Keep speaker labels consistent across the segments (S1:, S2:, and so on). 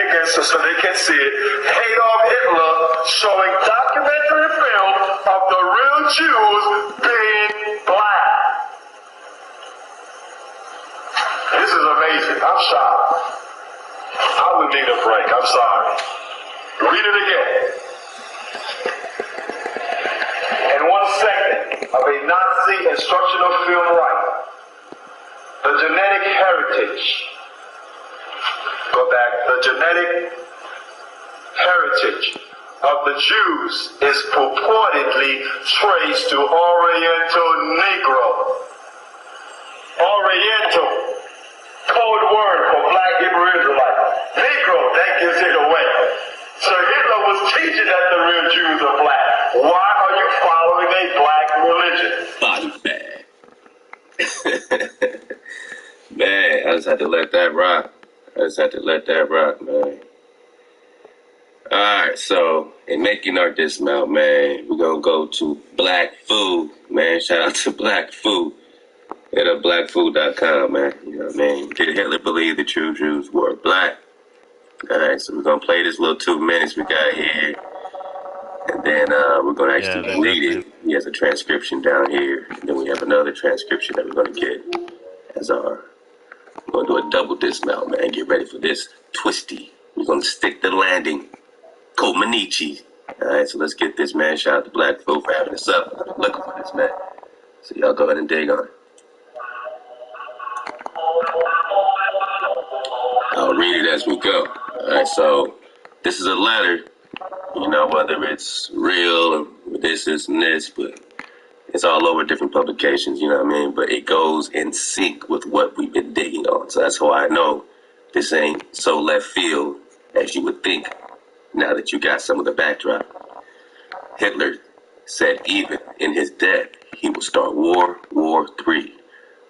S1: against us so they can see it. Adolf Hitler showing documentary film of the real Jews being black. This is amazing. I'm shocked. I would need a break. I'm sorry. Read it again. In 1 second of a Nazi instructional film right, the genetic heritage. Go back. The genetic heritage of the Jews is purportedly traced to Oriental Negro. Oriental. Code word for black Hebrew Israelite. Negro, that gives it away. So Hitler was teaching that the real Jews are black. Why are you following a black religion?
S2: Body bag. Man, I just had to let that rock. Man. Alright, so in making our dismount, man, we're gonna go to Black Food, man. Shout out to Black Food. Hit up blackfood.com, man. You know what I mean? Did Hitler believe the true Jews were black? Alright, so we're gonna play this little 2 minutes we got here. And then we're gonna actually read it. He has a transcription down here. And then we have another transcription that we're gonna get as our... We're gonna do a double dismount, man. Get ready for this twisty. We're gonna stick the landing. Komanichi. Alright, so let's get this, man. Shout out to Black Food for having us up. I've been looking for this, man. So y'all go ahead and dig on it. I'll read it as we go. Alright, so this is a letter, you know, whether it's real or this and this, but it's all over different publications, you know what I mean? But it goes in sync with what we've been digging on. So that's why I know this ain't so left field as you would think now that you got some of the backdrop. Hitler said even in his death, he will start War III.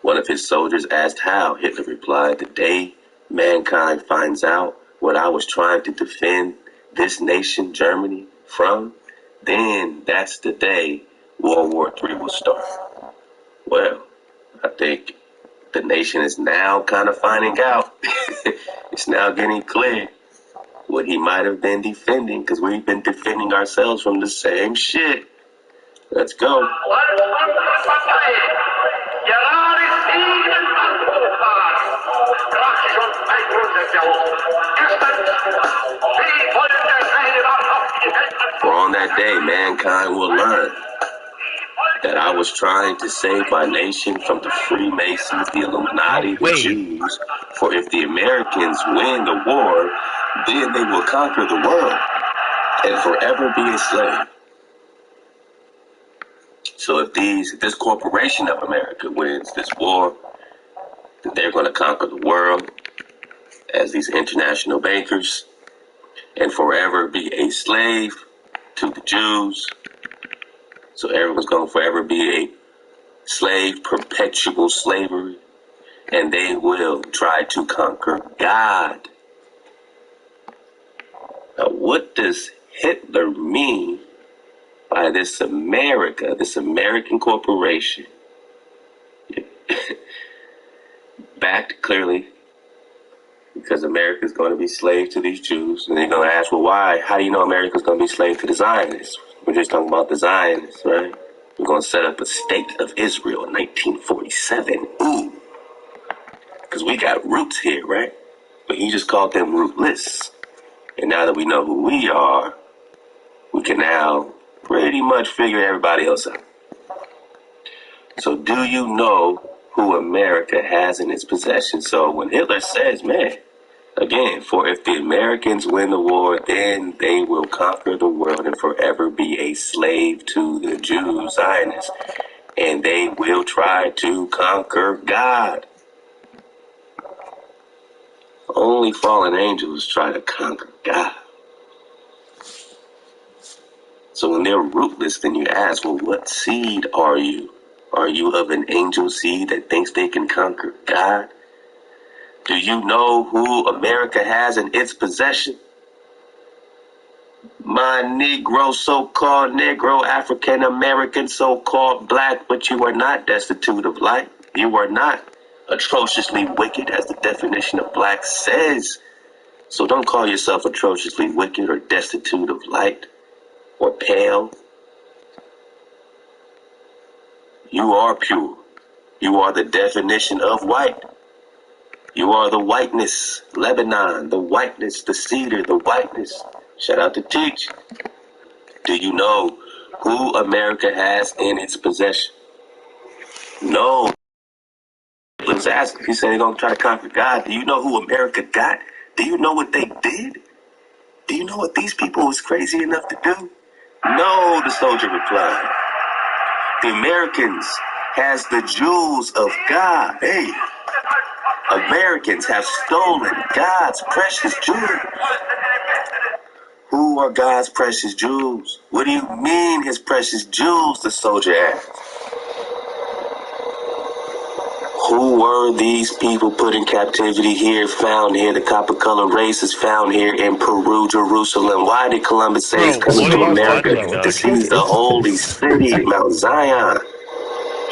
S2: One of his soldiers asked how. Hitler replied, the day mankind finds out what I was trying to defend this nation, Germany, from, then that's the day World War III will start. Well, I think the nation is now kind of finding out. It's now getting clear what he might have been defending, because we've been defending ourselves from the same shit. Let's go. For on that day, mankind will learn that I was trying to save my nation from the Freemasons, the Illuminati, the Jews. For if the Americans win the war, then they will conquer the world and forever be a slave. So if this corporation of America wins this war, then they're going to conquer the world as these international bankers and forever be a slave to the Jews. So everyone's going to forever be a slave, perpetual slavery, and they will try to conquer God. Now, what does Hitler mean by this America, this American corporation? Backed clearly because America is going to be slave to these Jews. And they're going to ask, well, why? How do you know America's going to be slave to the Zionists? We're just talking about the Zionists, right? We're going to set up a state of Israel in 1947. Ooh. Because we got roots here, right? But he just called them rootless. And now that we know who we are, we can now pretty much figure everybody else out. So do you know who America has in its possession? So when Hitler says, man, again, for if the Americans win the war, then they will conquer the world and forever be a slave to the Jews, Zionists, and they will try to conquer God. Only fallen angels try to conquer God. So when they're rootless, then you ask, well, what seed are you? Are you of an angel seed that thinks they can conquer God? Do you know who America has in its possession? My Negro, so-called Negro, African-American, so-called black, but you are not destitute of light. You are not atrociously wicked, as the definition of black says. So don't call yourself atrociously wicked or destitute of light or pale. You are pure. You are the definition of white. You are the whiteness, Lebanon, the whiteness, the cedar, the whiteness. Shout out to Teach. Do you know who America has in its possession? No. Let's ask. He said they're going to try to conquer God. Do you know who America got? Do you know what they did? Do you know what these people was crazy enough to do? No, the soldier replied. The Americans has the jewels of God. Hey, Americans have stolen God's precious jewels. Who are God's precious jewels? What do you mean his precious jewels? The soldier asked. Who were these people put in captivity here, found here? The copper colored race is found here in Peru, Jerusalem. Why did Columbus say he's coming to America to seize the holy city, Mount Zion?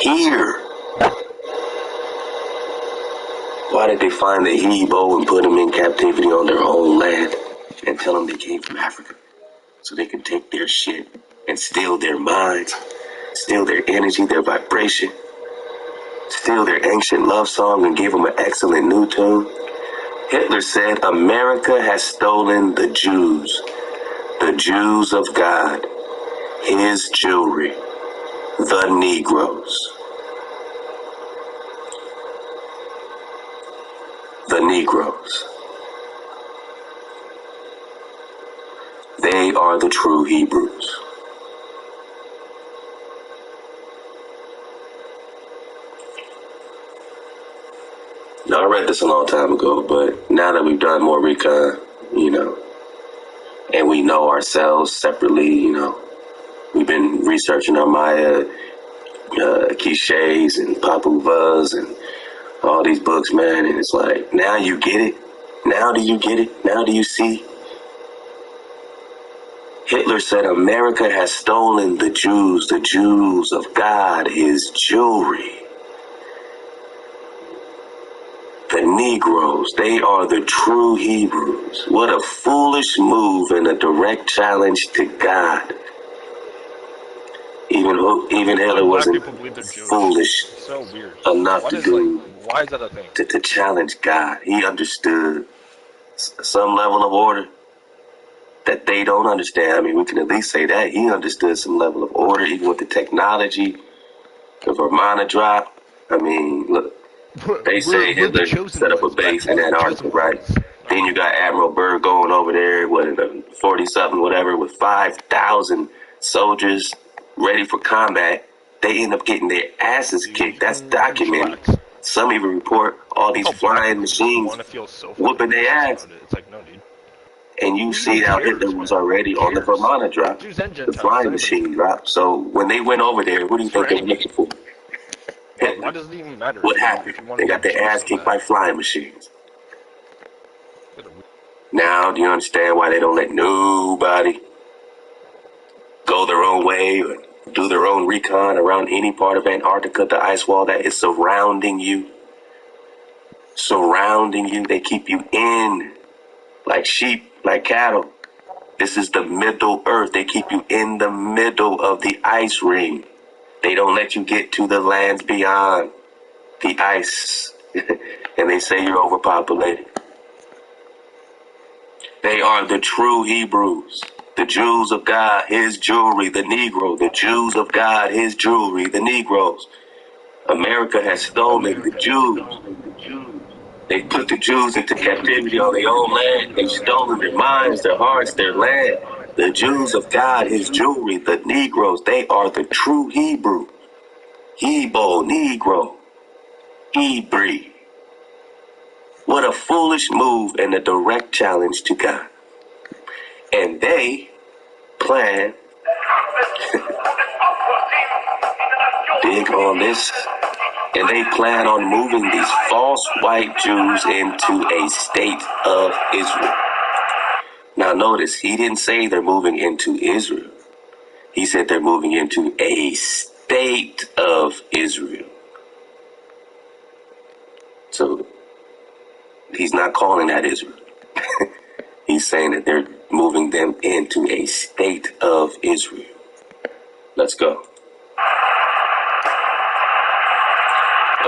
S2: Here. Why did they find the Igbo and put them in captivity on their own land and tell them they came from Africa so they could take their shit and steal their minds, steal their energy, their vibration, steal their ancient love song and give them an excellent new tune? Hitler said America has stolen the Jews of God, his jewelry, the Negroes. The Negroes. They are the true Hebrews. Now, I read this a long time ago, but now that we've done more recon, and we know ourselves separately, we've been researching our Maya, cliches and Papuvas and all these books, man, and it's like, now you get it? Now do you get it? Now do you see? Hitler said America has stolen the Jews of God, his jewelry. The Negroes, they are the true Hebrews. What a foolish move and a direct challenge to God. Even Hitler wasn't foolish enough to do
S3: why is that a thing?
S2: To challenge God. He understood some level of order that they don't understand. I mean, we can at least say that he understood some level of order, even with the technology, the Vermana drop. I mean, look, they say Hitler set up a base in Antarctica, right? Then you got Admiral Byrd going over there, what, in the 40-something, whatever, with 5,000 soldiers ready for combat. They end up getting their asses kicked. That's documented. Some even report all these flying machines whooping their ass.
S3: It's like, no, dude.
S2: And you see how Hitler was already on the Vermana drop, the flying machine drop. So when they went over there, what do you think they were looking for?
S3: Why does it even matter?
S2: What happened? They got their ass kicked by flying machines. Now, do you understand why they don't let nobody go their own way or do their own recon around any part of Antarctica, the ice wall that is surrounding you? Surrounding you. They keep you in like sheep, like cattle. This is the Middle Earth. They keep you in the middle of the ice ring. They don't let you get to the lands beyond the ice. And they say you're overpopulated. They are the true Hebrews, the Jews of God, his jewelry, the Negro, the Jews of God, his jewelry, the Negroes. America has stolen the Jews. They put the Jews into captivity on their own land. They've stolen their minds, their hearts, their land. The Jews of God, his jewelry, the Negroes, they are the true Hebrew. Hebo, Negro, Hebrew. What a foolish move and a direct challenge to God. And they plan, dig on this, and they plan on moving these false white Jews into a state of Israel. Now notice, he didn't say they're moving into Israel. He said they're moving into a state of Israel. So he's not calling that Israel. He's saying that they're moving them into a state of Israel. Let's go.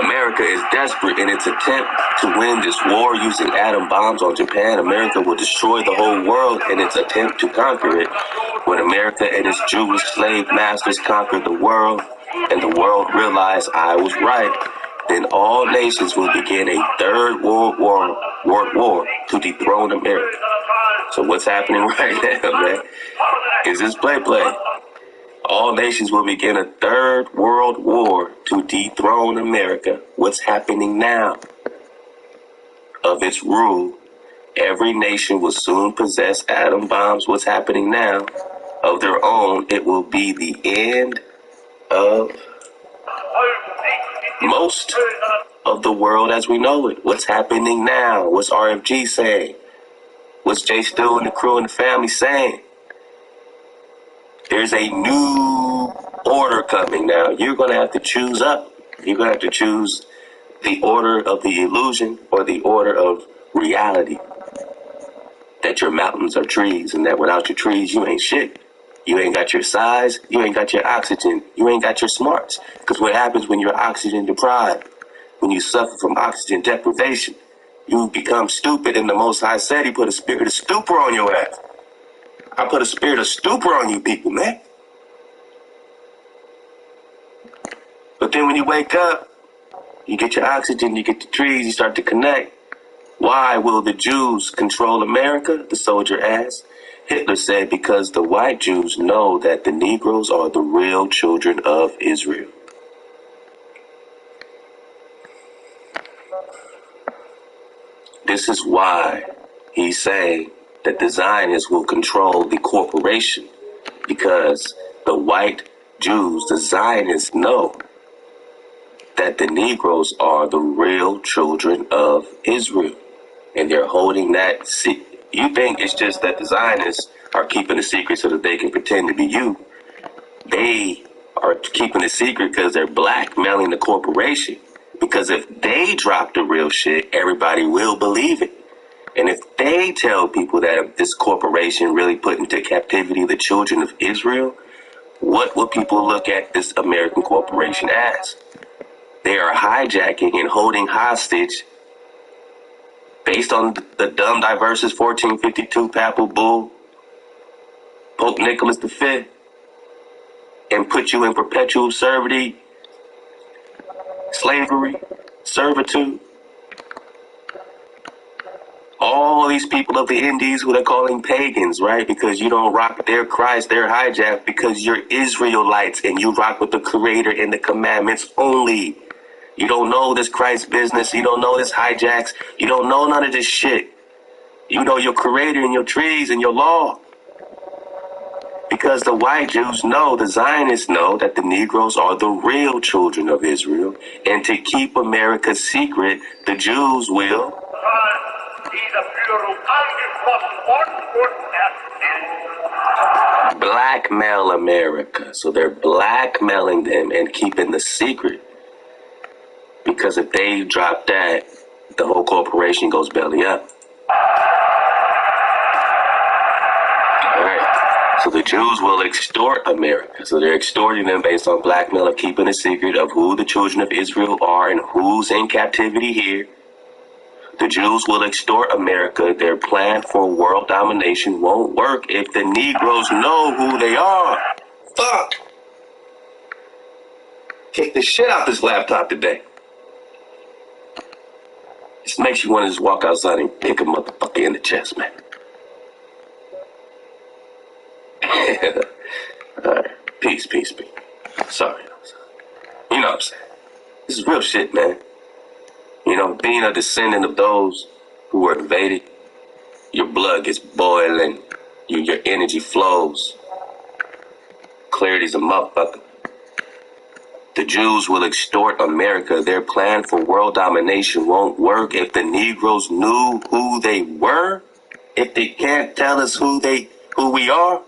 S2: America is desperate in its attempt to win this war using atom bombs on Japan. America will destroy the whole world in its attempt to conquer it. When America and its Jewish slave masters conquered the world, and the world realized I was right, then all nations will begin a third world war to dethrone America. So what's happening right now, man, is this play. All nations will begin a third world war to dethrone America. What's happening now? Of its rule, every nation will soon possess atom bombs. What's happening now? Of their own, it will be the end of most of the world as we know it. What's happening now? What's RFG saying? What's Jay Stu and the crew and the family saying? There's a new order coming now. You're going to have to choose up. You're going to have to choose the order of the illusion or the order of reality. That your mountains are trees and that without your trees, you ain't shit. You ain't got your size. You ain't got your oxygen. You ain't got your smarts. Because what happens when you're oxygen deprived? When you suffer from oxygen deprivation, you become stupid, and the Most High said he put a spirit of stupor on your ass. I put a spirit of stupor on you people, man. But then when you wake up, you get your oxygen, you get the trees, you start to connect. Why will the Jews control America? The soldier asked. Hitler said because the white Jews know that the Negroes are the real children of Israel. This is why he's saying that the Zionists will control the corporation, because the white Jews, the Zionists, know that the Negroes are the real children of Israel. And they're holding that. You think it's just that the Zionists are keeping a secret so that they can pretend to be you. They are keeping a secret because they're blackmailing the corporation. Because if they drop the real shit, everybody will believe it. And if they tell people that this corporation really put into captivity the children of Israel, what will people look at this American corporation as? They are hijacking and holding hostage based on the dumb diversus 1452 papal bull, Pope Nicholas V, and put you in perpetual servitude, slavery, servitude. All these people of the Indies who they're calling pagans, right? Because you don't rock their Christ, they're hijacked because you're Israelites and you rock with the Creator and the commandments only. You don't know this Christ business. You don't know this hijacks. You don't know none of this shit. You know your Creator and your trees and your law. Because the white Jews know, the Zionists know that the Negroes are the real children of Israel. And to keep America secret, the Jews will blackmail America. So they're blackmailing them and keeping the secret. Because if they drop that, the whole corporation goes belly up. Alright. So the Jews will extort America. So they're extorting them based on blackmail of keeping a secret of who the children of Israel are and who's in captivity here. The Jews will extort America. Their plan for world domination won't work if the Negroes know who they are. Fuck. Kick the shit out this laptop today. This makes you want to just walk outside and kick a motherfucker in the chest, man. Alright. Peace. Sorry. You know what I'm saying? This is real shit, man. You know, being a descendant of those who were invaded, your blood gets boiling, your energy flows. Clarity's a motherfucker. The Jews will extort America. Their plan for world domination won't work if the Negroes knew who they were. If they can't tell us who we are.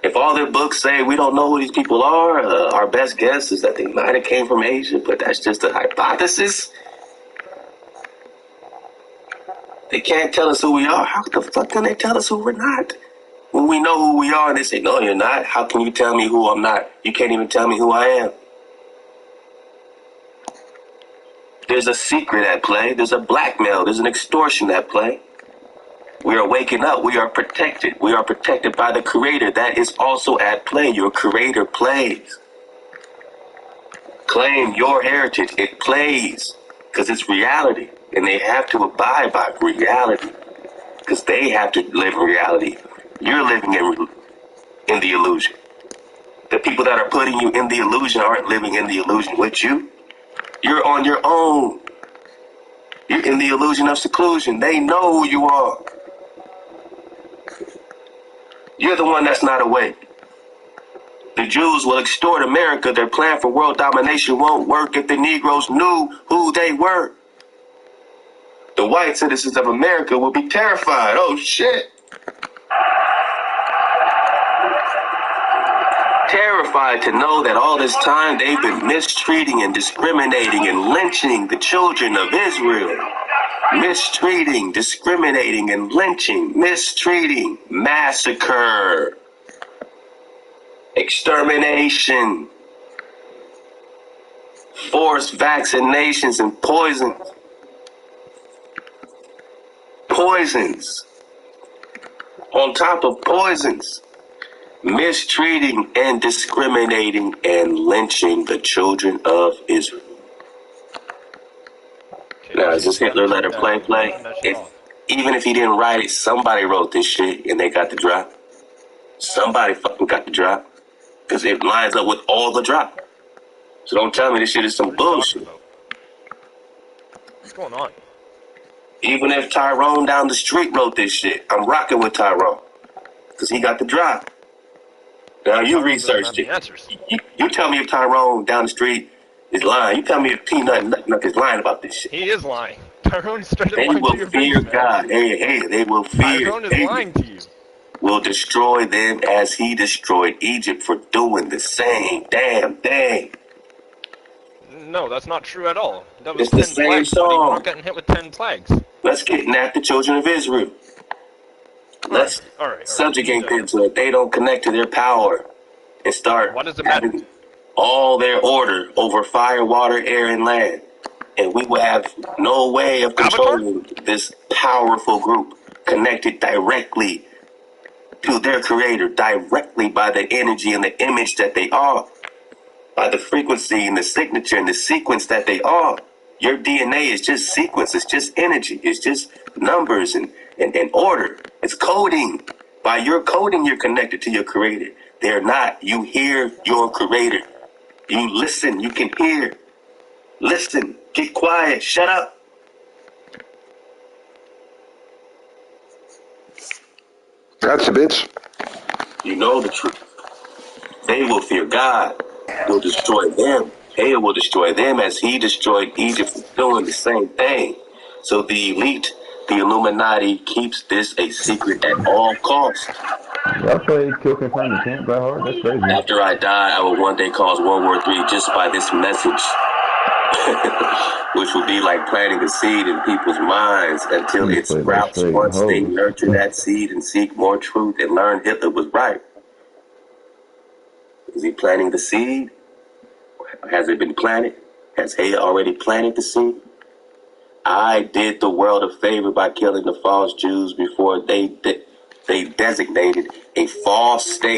S2: If all their books say we don't know who these people are, our best guess is that they might have came from Asia, but that's just a hypothesis. They can't tell us who we are. How the fuck can they tell us who we're not? When we know who we are and they say, no, you're not. How can you tell me who I'm not? You can't even tell me who I am. There's a secret at play. There's a blackmail. There's an extortion at play. We are waking up. We are protected. We are protected by the Creator. That is also at play. Your Creator plays. Claim your heritage. It plays because it's reality. And they have to abide by reality because they have to live in reality. You're living in the illusion. The people that are putting you in the illusion aren't living in the illusion with you. You're on your own. You're in the illusion of seclusion. They know who you are. You're the one that's not awake. The Jews will extort America. Their plan for world domination won't work if the Negroes knew who they were. The white citizens of America will be terrified. Oh, shit. Terrified to know that all this time they've been mistreating and discriminating and lynching the children of Israel. Mistreating, discriminating, and lynching. Mistreating, massacre, extermination, forced vaccinations and poisons. Poisons. On top of poisons. Mistreating and discriminating and lynching the children of Israel. Now, is this Hitler letter play? Even if he didn't write it, somebody wrote this shit and they got the drop. Somebody fucking got the drop. Because it lines up with all the drop. So don't tell me this shit is some bullshit.
S3: What's going on?
S2: Even if Tyrone down the street wrote this shit, I'm rocking with Tyrone. Because he got the drop. Now you researched it. You tell me if Tyrone down the street is lying. You tell me if Peanut Nut is lying about this shit.
S3: He is lying. Tyrone started
S2: lying to your face. They will fear God. Hey, they will fear.
S3: Tyrone is lying to you.
S2: Will destroy them as he destroyed Egypt for doing the same damn thing.
S3: No, that's not true at all. That was
S2: it's the
S3: 10
S2: same
S3: plagues,
S2: song.
S3: We're not getting hit with 10 plagues.
S2: Let's kidnap the children of Israel. Let's subjugate them so that they don't connect to their power and start having all their order over fire, water, air, and land. And we will have no way of controlling this powerful group connected directly to their Creator, directly by the energy and the image that they are, by the frequency and the signature and the sequence that they are. Your DNA is just sequence. It's just energy. It's just numbers and order. It's coding. By your coding, you're connected to your Creator. They're not. You hear your Creator. You listen. You can hear. Listen. Get quiet. Shut up.
S4: Gotcha, bitch.
S2: You know the truth. They will fear God. Will destroy them. He will destroy them as he destroyed Egypt for doing the same thing. So the elite, the Illuminati, keeps this a secret at all costs.
S5: Y'all play Kill Confirm the Camp by heart? That's crazy.
S2: After I die, I will one day cause World War III just by this message. Which will be like planting a seed in people's minds until it sprouts once they nurture that seed and seek more truth and learn Hitler was right. Is he planting the seed? Has it been planted? Has he already planted the seed? I did the world a favor by killing the false Jews before they designated a false state.